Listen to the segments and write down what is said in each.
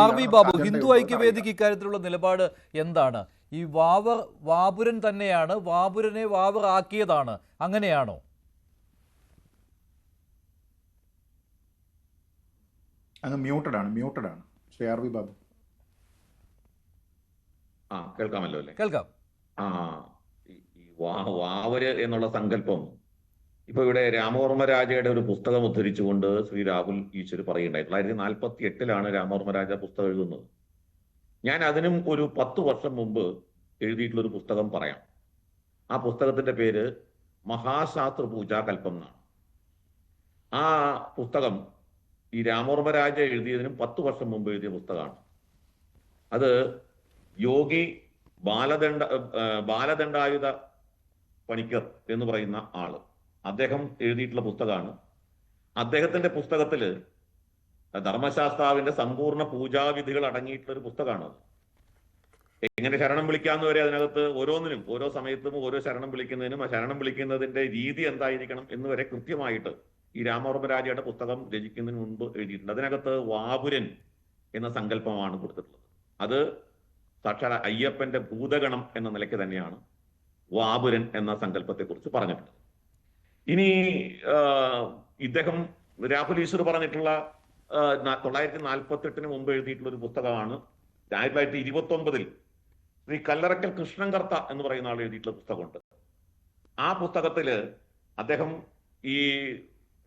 R V Babu, Hindu ഐക്യവേദിക്ക് ഇക്കാര്യത്തിലുള്ള നിലപാട് എന്താണ്? ഈ വാപുരൻ തന്നെയാണ്, വാപുരനെ വാവർ ആക്കിയതാണ്, അങ്ങനെയാണോ? അങ്ങ് മ്യൂട്ടഡാണ് ശ്രീ ആർ വി ബാബു. കേൾക്കാമല്ലോ അല്ലേ? കേൾക്കാം. വാവര് എന്നുള്ള സങ്കല്പം ഇപ്പൊ ഇവിടെ രാമവർമ്മ രാജയുടെ ഒരു പുസ്തകം ഉദ്ധരിച്ചുകൊണ്ട് ശ്രീ രാഹുൽ ഈശ്വർ പറയുണ്ടായി. 1948 രാമവർമ്മ രാജ പുസ്തകം എഴുതുന്നത്. ഞാൻ അതിനും ഒരു 10 വർഷം മുമ്പ് എഴുതിയിട്ടുള്ള ഒരു പുസ്തകം പറയാം. ആ പുസ്തകത്തിന്റെ പേര് മഹാശാസ്ത്ര പൂജാകൽപ്പം എന്നാണ്. ആ പുസ്തകം ഈ രാമവർമ്മ രാജ എഴുതിയതിനും 10 വർഷം മുമ്പ് എഴുതിയ പുസ്തകമാണ്. അത് യോഗി ബാലദണ്ഡായുധ പണിക്കർ എന്ന് പറയുന്ന ആള്, അദ്ദേഹം എഴുതിയിട്ടുള്ള പുസ്തകമാണ്. അദ്ദേഹത്തിന്റെ പുസ്തകത്തില് ധർമ്മശാസ്താവിന്റെ സമ്പൂർണ്ണ പൂജാവിധികൾ അടങ്ങിയിട്ടുള്ള ഒരു പുസ്തകമാണ്. എങ്ങനെ ശരണം വിളിക്കാന്ന് വരെ അതിനകത്ത് ഓരോന്നിനും ഓരോ സമയത്തും ഓരോ ശരണം വിളിക്കുന്നതിനും ആ ശരണം വിളിക്കുന്നതിന്റെ രീതി എന്തായിരിക്കണം എന്ന് വരെ കൃത്യമായിട്ട് ഈ രാമവർമ്മ രാജയുടെ പുസ്തകം രചിക്കുന്നതിന് മുൻപ് എഴുതിയിട്ടുണ്ട്. അതിനകത്ത് വാപുരൻ എന്ന സങ്കല്പമാണ് കൊടുത്തിട്ടുള്ളത്. അത് സാക്ഷാൽ അയ്യപ്പന്റെ ഭൂതഗണം എന്ന നിലയ്ക്ക് തന്നെയാണ് വാപുരൻ എന്ന സങ്കല്പത്തെ കുറിച്ച് പറഞ്ഞിട്ടുള്ളത്. ഇനി ഇദ്ദേഹം രാഹുൽ ഈശ്വർ പറഞ്ഞിട്ടുള്ള 1948 മുമ്പ് എഴുതിയിട്ടുള്ള ഒരു പുസ്തകമാണ് 1929 ശ്രീ കല്ലറക്കൽ കൃഷ്ണൻകർത്ത എന്ന് പറയുന്ന ആൾ എഴുതിയിട്ടുള്ള പുസ്തകമുണ്ട്. ആ പുസ്തകത്തില് അദ്ദേഹം ഈ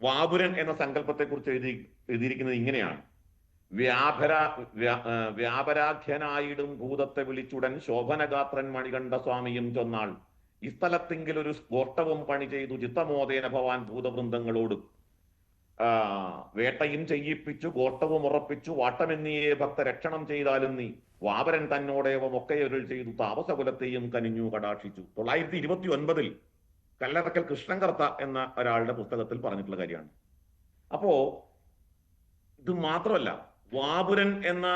വാപുരൻ എന്ന സങ്കല്പത്തെ കുറിച്ച് എഴുതിയിരിക്കുന്നത് ഇങ്ങനെയാണ്: വ്യാപരാഖ്യനായിടും ഭൂതത്തെ വിളിച്ചുടൻ ശോഭനഗാത്രൻ മണികണ്ഠ സ്വാമിയും ചൊന്നാൾ ഇസ്ഥലത്തെങ്കിലൊരു ഗോഷ്ടവും പണി ചെയ്തു ചിത്തമോദേന ഭവാൻ ഭൂതവൃന്ദങ്ങളോട് വേട്ടയും ചെയ്യിപ്പിച്ചു ഗോഷ്ടവും ഉറപ്പിച്ചു വാട്ടമെന്നിയെ ഭക്ത രക്ഷണം ചെയ്താലും നീ വാപരൻ തന്നോടേവം ഒക്കെയൊരുൾ ചെയ്തു താപസകുലത്തെയും കനിഞ്ഞു കടാക്ഷിച്ചു. 1929 കല്ലറക്കൽ കൃഷ്ണൻകർത്ത എന്ന ഒരാളുടെ പുസ്തകത്തിൽ പറഞ്ഞിട്ടുള്ള കാര്യമാണ്. അപ്പോ ഇത് മാത്രമല്ല, വാപുരൻ എന്ന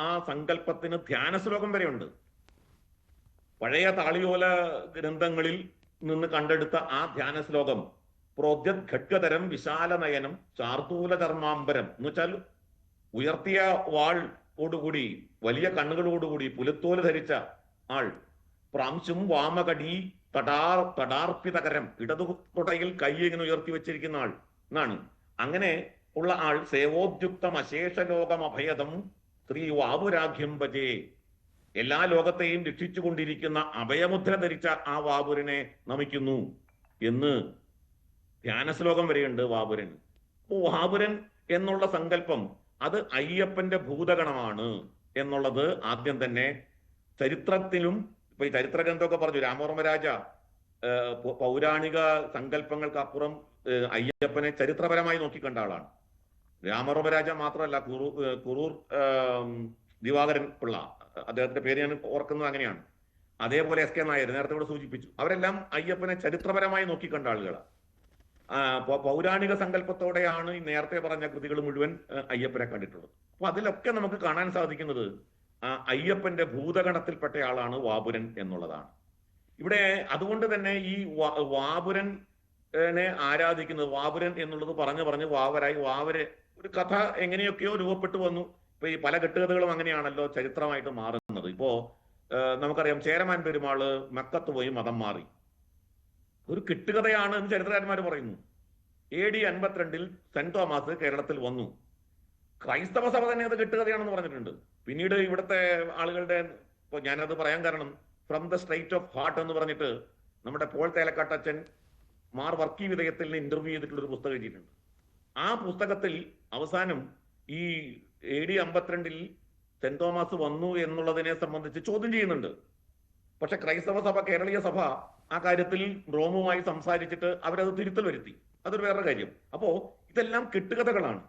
ആ സങ്കല്പത്തിന് ധ്യാന ശ്ലോകം വരെയുണ്ട്. പഴയ താളിയോല ഗ്രന്ഥങ്ങളിൽ നിന്ന് കണ്ടെടുത്ത ആ ധ്യാന ശ്ലോകം പ്രോദ്യത് ഖഡ്ഗതരം വിശാല നയനം ചാർത്തൂല ധർമാംബരം എന്ന് വെച്ചാൽ ഉയർത്തിയ വാൾ ഓടുകൂടി വലിയ കണ്ണുകളോടുകൂടി പുലത്തോല് ധരിച്ച ആൾ, പ്രാംശും വാമകടി തടാർപ്പിതകരം ഇടതു തുടയിൽ കൈ ഇങ്ങനെ ഉയർത്തി വെച്ചിരിക്കുന്ന ആൾ എന്നാണ്. അങ്ങനെ ഉള്ള ആൾ സേവോദ്യുക്തം അശേഷലോകം അഭയതം ശ്രീ വാപുരാഖ്യം ഭജേ, എല്ലാ ലോകത്തെയും രക്ഷിച്ചുകൊണ്ടിരിക്കുന്ന അഭയമുദ്ര ധരിച്ച ആ വാപുരനെ നമിക്കുന്നു എന്ന് ധ്യാന ശ്ലോകം വരെയുണ്ട് വാപുരൻ. വാപുരൻ എന്നുള്ള സങ്കല്പം അത് അയ്യപ്പന്റെ ഭൂതഗണമാണ് എന്നുള്ളത് ആദ്യം തന്നെ ചരിത്രത്തിലും, ഇപ്പൊ ഈ ചരിത്ര ഗ്രന്ഥമൊക്കെ പറഞ്ഞു രാമവർമ്മ രാജ പൗരാണിക സങ്കല്പങ്ങൾക്കപ്പുറം അയ്യപ്പനെ ചരിത്രപരമായി നോക്കിക്കണ്ട ആളാണ്. രാമവർമ്മ രാജ മാത്രമല്ല, കുറൂർ ദിവാകരൻ പിള്ള, അദ്ദേഹത്തിന്റെ പേര് ഞാൻ ഓർക്കുന്നത് അങ്ങനെയാണ്. അതേപോലെ എസ് കെ നായർ നേരത്തെ ഇവിടെ സൂചിപ്പിച്ചു. അവരെല്ലാം അയ്യപ്പനെ ചരിത്രപരമായി നോക്കിക്കണ്ട ആളുകളാണ്. പൗരാണിക സങ്കല്പത്തോടെയാണ് ഈ നേരത്തെ പറഞ്ഞ കൃതികൾ മുഴുവൻ അയ്യപ്പനെ കണ്ടിട്ടുള്ളത്. അപ്പൊ അതിലൊക്കെ നമുക്ക് കാണാൻ സാധിക്കുന്നത് അയ്യപ്പന്റെ ഭൂതഗണത്തിൽപ്പെട്ട ആളാണ് വാപുരൻ എന്നുള്ളതാണ്. ഇവിടെ അതുകൊണ്ട് തന്നെ ഈ വാപുരനെ ആരാധിക്കുന്നത്, വാപുരൻ എന്നുള്ളത് പറഞ്ഞ് വാവരായി വാവരെ ഒരു കഥ എങ്ങനെയൊക്കെയോ രൂപപ്പെട്ടു വന്നു. ഇപ്പൊ ഈ പല കെട്ടുകഥകളും അങ്ങനെയാണല്ലോ ചരിത്രമായിട്ട് മാറുന്നത്. ഇപ്പോ നമുക്കറിയാം, ചേരമാൻ പെരുമാള് മക്കത്ത് പോയി മതം മാറി, ഒരു കെട്ടുകഥയാണ് എന്ന് ചരിത്രകാരന്മാർ പറയുന്നു. AD 52 സെന്റ് തോമസ് കേരളത്തിൽ വന്നു. ക്രൈസ്തവ സഭ തന്നെ അത് കെട്ടുകഥയാണെന്ന് പറഞ്ഞിട്ടുണ്ട്. പിന്നീട് ഇവിടുത്തെ ആളുകളുടെ, ഇപ്പൊ ഞാനത് പറയാൻ കാരണം, from the straight of heart എന്ന് പറഞ്ഞിട്ട് നമ്മുടെ പോൾ തേലക്കാട്ടച്ചൻ മാർ വർക്കി വിധേയത്തിൽ ഇന്റർവ്യൂ ചെയ്തിട്ടുള്ള ഒരു പുസ്തകം എഴുതിയിട്ടുണ്ട്. ആ പുസ്തകത്തിൽ അവസാനം ഈ AD 52 സെന്റ് തോമസ് വന്നു എന്നുള്ളതിനെ സംബന്ധിച്ച് ചോദ്യം ചെയ്യുന്നുണ്ട്. പക്ഷെ ക്രൈസ്തവ സഭ, കേരളീയ സഭ ആ കാര്യത്തിൽ റോമുമായി സംസാരിച്ചിട്ട് അവരത് തിരുത്തൽ വരുത്തി. അതൊരു വേറെ കാര്യം. അപ്പോ ഇതെല്ലാം കെട്ടുകഥകളാണ്.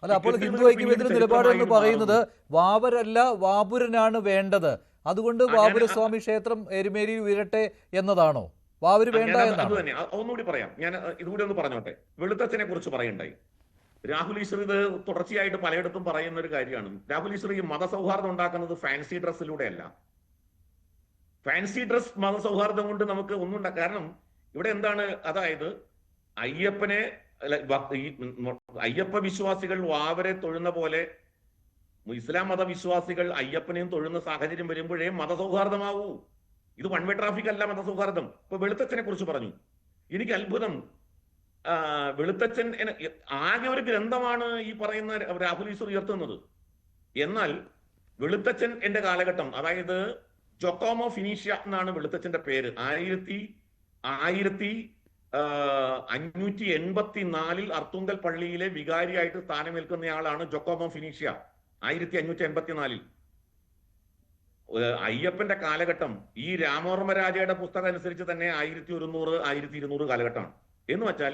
അല്ല, അപ്പോൾ ഹിന്ദു ഐക്യവേദിയുടെ നിലപാട് എന്ന് പറയുന്നത് വാവരല്ല വാപുരനാണ് വേണ്ടത്, അതുകൊണ്ട് വാപുരസ്വാമി ക്ഷേത്രം എരുമേലിയിൽ ഉയരട്ടെ എന്നതാണോ? വാവര് വേണ്ട എന്നാണ്. തന്നെ ഒന്നുകൂടി പറയാം, ഞാൻ ഇതുകൂടി ഒന്ന് പറഞ്ഞോട്ടെ. വെളുത്തച്ഛനെ കുറിച്ച് പറയണ്ടായി. രാഹുൽ ഈശ്വർ ഇത് തുടർച്ചയായിട്ട് പലയിടത്തും പറയുന്ന ഒരു കാര്യമാണ്. രാഹുൽ ഈശ്വർ ഈ മതസൗഹാർദ്ദം ഉണ്ടാക്കുന്നത് ഫാൻസി ഡ്രസ്സിലൂടെയല്ല. ഫാൻസി ഡ്രസ് മതസൗഹാർദ്ദം കൊണ്ട് നമുക്ക് ഒന്നും കാരണം ഇവിടെ എന്താണ്, അതായത് അയ്യപ്പനെ, അയ്യപ്പ വിശ്വാസികൾ വാവരെ തൊഴുന്ന പോലെ ഇസ്ലാം മതവിശ്വാസികൾ അയ്യപ്പനെയും തൊഴുന്ന സാഹചര്യം വരുമ്പോഴേ മതസൗഹാർദ്ദമാവൂ. ഇത് വൺ വേ ട്രാഫിക് അല്ല മതസൗഹാർദ്ദം. ഇപ്പൊ വെളുത്തച്ഛനെ കുറിച്ച് പറഞ്ഞു. എനിക്ക് അത്ഭുതം, വെളുത്തച്ഛൻ ആകെ ഒരു ഗ്രന്ഥമാണ് ഈ പറയുന്ന രാഹുൽ ഈശ്വർ ഉയർത്തുന്നത്. എന്നാൽ വെളുത്തച്ഛൻ എന്റെ കാലഘട്ടം, അതായത് ജൊക്കോമോ ഫിനീഷ്യ എന്നാണ് വെളുത്തച്ഛന്റെ പേര്. 1584 അർത്തുങ്കൽ പള്ളിയിലെ വികാരിയായിട്ട് സ്ഥാനമേൽക്കുന്നയാളാണ് ജൊക്കോമോ ഫിനീഷ്യ. 1584 അയ്യപ്പന്റെ കാലഘട്ടം ഈ രാമവർമ്മരാജയുടെ പുസ്തകം അനുസരിച്ച് തന്നെ 1100 1200 കാലഘട്ടമാണ്. എന്ന് വെച്ചാൽ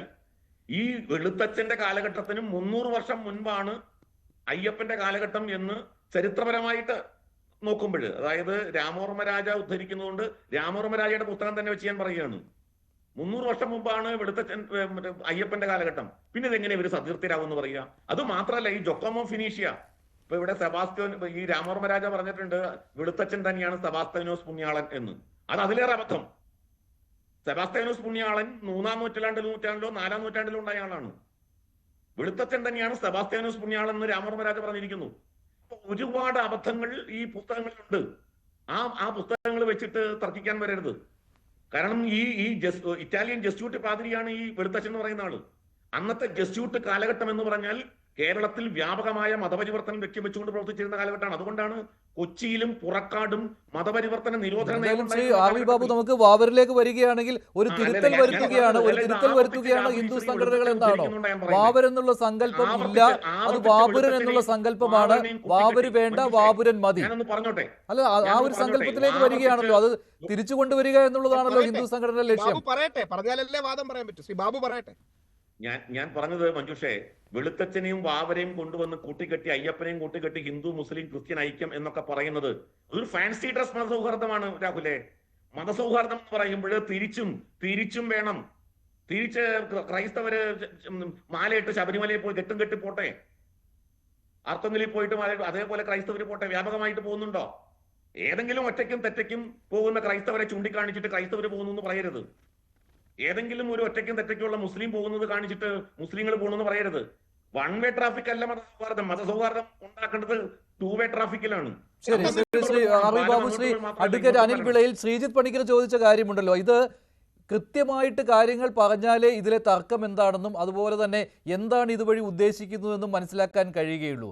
ഈ വെളുത്തച്ഛന്റെ കാലഘട്ടത്തിന് 300 വർഷം മുൻപാണ് അയ്യപ്പന്റെ കാലഘട്ടം എന്ന് ചരിത്രപരമായിട്ട് നോക്കുമ്പോൾ, അതായത് രാമവർമ്മരാജ ഉദ്ധരിക്കുന്നതുകൊണ്ട് രാമവർമ്മരാജയുടെ പുസ്തകം തന്നെ വെച്ച് ഞാൻ പറയുകയാണ്. 300 വർഷം മുമ്പാണ് വെളുത്തച്ഛൻ അയ്യപ്പന്റെ കാലഘട്ടം. പിന്നെ ഇതെങ്ങനെ ഇവർ സതീർത്ഥരാകുമെന്ന് പറയുക? അത് മാത്രമല്ല, ഈ ജൊക്കോമോ ഫിനീഷ്യ, ഇപ്പൊ ഇവിടെ സെബാസ്റ്റ്യൻ, ഈ രാമവർമ്മരാജ പറഞ്ഞിട്ടുണ്ട് വെളുത്തച്ഛൻ തന്നെയാണ് സെബാസ്ത്യാനോസ് പുണ്യാളൻ എന്ന്. അത് അതിലേറെ അബദ്ധം. സെബാസ്ത്യാനോസ് പുണ്യാളൻ 3-ാം നൂറ്റാണ്ടിലോ 4-ാം നൂറ്റാണ്ടിലോ ഉണ്ടായ ആളാണ്. വെളുത്തച്ഛൻ തന്നെയാണ് സെബാസ്ത്യാനോസ് പുണ്യാളൻ എന്ന് രാമവർമ്മരാജ പറഞ്ഞിരിക്കുന്നു. ഒരുപാട് അബദ്ധങ്ങൾ ഈ പുസ്തകങ്ങളിലുണ്ട്. ആ പുസ്തകങ്ങൾ വെച്ചിട്ട് തർക്കിക്കാൻ വരരുത്. കാരണം ഈ ഇറ്റാലിയൻ ജസ്യൂട്ട് പാതിരിയാണ് ഈ വെളുത്തച്ഛൻ എന്ന് പറയുന്ന ആള്. അന്നത്തെ ജസ്യൂട്ട് കാലഘട്ടം എന്ന് പറഞ്ഞാൽ കേരളത്തിൽ വ്യാപകമായ മതപരിവർത്തനം ലക്ഷ്യം വെച്ചുകൊണ്ട് പ്രവർത്തിച്ചിരുന്ന കാലഘട്ടമാണ്. അതുകൊണ്ടാണ് കൊച്ചിയിലും പുറക്കാടും മതപരിവർത്തന നിരോധന നിയമം. ബാബു, നമുക്ക് വാവരിലേക്ക് വരികയാണെങ്കിൽ ഒരു തിരുത്തൽ വരുത്തുകയാണ് ഹിന്ദു സംഘടനകൾ. എന്താണോ വാവർ എന്നുള്ള സങ്കല്പം ഇല്ല, അത് വാപുരൻ എന്നുള്ള സങ്കല്പമാണ്. വാവര് വേണ്ട, വാപുരൻ മതി. പറഞ്ഞോട്ടെ, അല്ല, ആ ഒരു സങ്കല്പത്തിലേക്ക് വരികയാണല്ലോ. അത് തിരിച്ചു കൊണ്ടുവരിക എന്നുള്ളതാണല്ലോ ഹിന്ദു സംഘടന ലക്ഷ്യം. പറയട്ടെ, പറഞ്ഞാലല്ലേ വാദം പറയാൻ പറ്റൂ. ശ്രീ ബാബു പറയട്ടെ. ഞാൻ പറഞ്ഞത് മഞ്ജുഷേ, വെളുത്തച്ഛനെയും വാവരെയും കൊണ്ടുവന്ന് കൂട്ടിക്കെട്ടി അയ്യപ്പനെയും കൂട്ടിക്കെട്ടി ഹിന്ദു മുസ്ലിം ക്രിസ്ത്യൻ ഐക്യം എന്നൊക്കെ പറയുന്നത് ഒരു ഫാൻസി ഡ്രസ് മതസൗഹാർദ്ദമാണ് രാഹുലെ. മതസൗഹാർദ്ദം എന്ന് പറയുമ്പോൾ തിരിച്ചും വേണം. തിരിച്ച് ക്രൈസ്തവര് മാലയിട്ട് ശബരിമലയിൽ പോയി കെട്ടും കെട്ടി പോട്ടെ, അർത്തുങ്കലിൽ പോയിട്ട് അതേപോലെ ക്രൈസ്തവര് പോട്ടെ. വ്യാപകമായിട്ട് പോകുന്നുണ്ടോ? ഏതെങ്കിലും ഒറ്റയ്ക്കും തെറ്റയ്ക്കും പോകുന്ന ക്രൈസ്തവരെ ചൂണ്ടിക്കാണിച്ചിട്ട് ക്രൈസ്തവര് പോകുന്നു എന്ന് പറയരുത്. ഏതെങ്കിലും ഒരു ഒറ്റയ്ക്കും തെറ്റയ്ക്കുള്ള മുസ്ലിം പോകുന്നത് കാണിച്ചിട്ട് മുസ്ലിങ്ങൾ പോകുന്നു പറയരുത്. വൺ വേ ട്രാഫിക് അല്ല മതസൗഹാർദ്ദം. മതസൗഹാർദ്ദം ഉണ്ടാക്കേണ്ടത് 2 വേ ട്രാഫിക്കിലാണ്. ശരി, ശ്രീ ബാബു, ശ്രീ അഡ്വക്കേറ്റ് അനിൽ പിള്ളയിൽ ശ്രീജിത്ത് പണിക്കർ ചോദിച്ച കാര്യമുണ്ടല്ലോ, ഇത് കൃത്യമായിട്ട് കാര്യങ്ങൾ പറഞ്ഞാലേ ഇതിലെ തർക്കം എന്താണെന്നും അതുപോലെ തന്നെ എന്താണ് ഇതുവഴി ഉദ്ദേശിക്കുന്നതെന്നും മനസ്സിലാക്കാൻ കഴിയുകയുള്ളൂ.